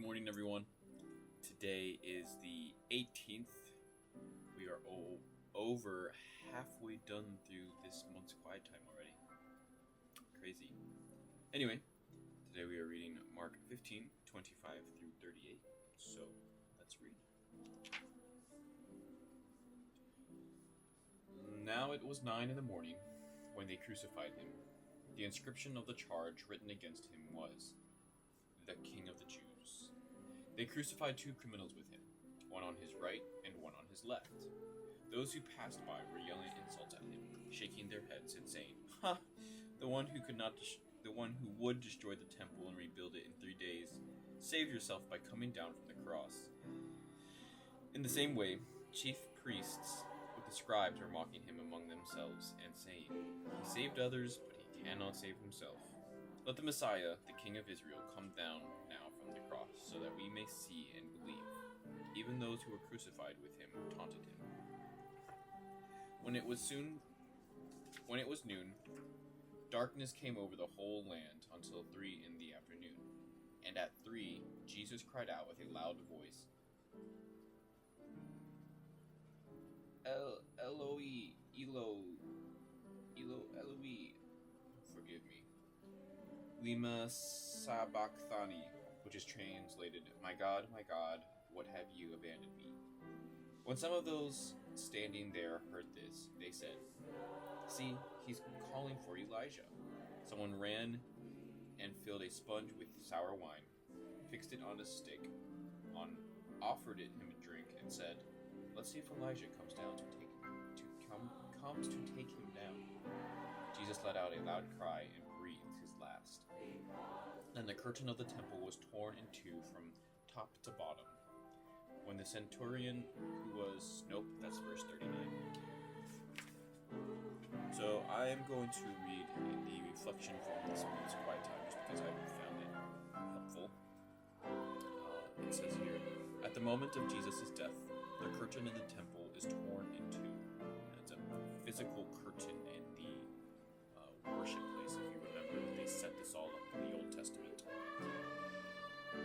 morning, everyone. Today is the 18th. We are over halfway done through this month's quiet time already. Crazy. Anyway, today we are reading Mark 15, 25 through 38. So, let's read. Now it was 9 in the morning when they crucified him. The inscription of the charge written against him was, "The King of the Jews." They crucified two criminals with him, one on his right and one on his left. Those who passed by were yelling insults at him, shaking their heads and saying, "Ha! The one who would destroy the temple and rebuild it in 3 days, save yourself by coming down from the cross." In the same way, chief priests with the scribes were mocking him among themselves and saying, "He saved others, but he cannot save himself. Let the Messiah, the King of Israel, come down now from the cross, so that we may see and believe." Even those who were crucified with him taunted him. When it was noon, darkness came over the whole land until 3 in the afternoon. And at 3, Jesus cried out with a loud voice, Eloi, Eloi, forgive me, Lima sabachthani, which is translated, my God, what have you abandoned me?" When some of those standing there heard this, they said, "See, he's calling for Elijah." Someone ran and filled a sponge with sour wine, fixed it on a stick, offered it him a drink, and said, "Let's see if Elijah comes to take him down." Jesus let out a loud cry and breathed his last. Then the curtain of the temple was torn in two from top to bottom. When the centurion that's verse 39. So I am going to read the reflection from this month's quiet time just because I found it helpful. It says here, at the moment of Jesus' death, the curtain in the temple is torn in two. And it's a physical curtain in the worship place. If you remember, they set this all up in the Old Testament.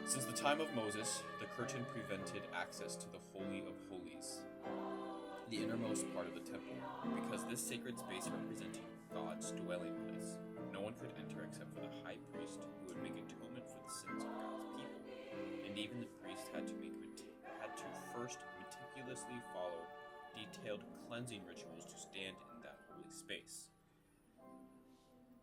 Since the time of Moses, the curtain prevented access to the Holy of Holies, the innermost part of the temple, because this sacred space represented God's dwelling place. No one could enter except for the high priest, who would make atonement for the sins of God's people. And even the priest had to first meticulously follow detailed cleansing rituals to stand in that holy space.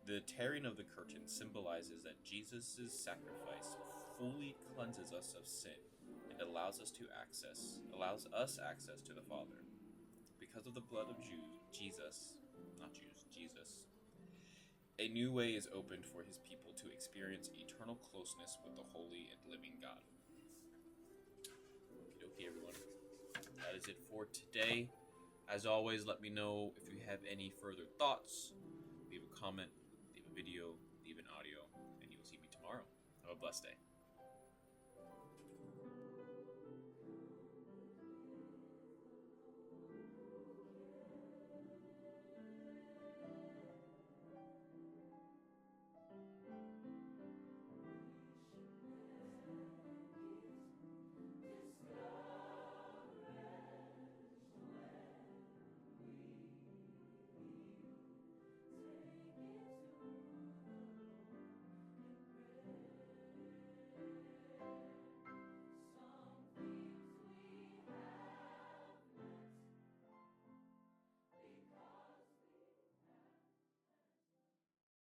The tearing of the curtain symbolizes that Jesus' sacrifice fully cleanses us of sin and allows us access to the Father. Because of the blood of Jesus, a new way is opened for his people to experience eternal closeness with the holy and living God. Okay, everyone. That is it for today. As always, let me know if you have any further thoughts. Leave a comment, leave a video, leave an audio, and you'll see me tomorrow. Have a blessed day.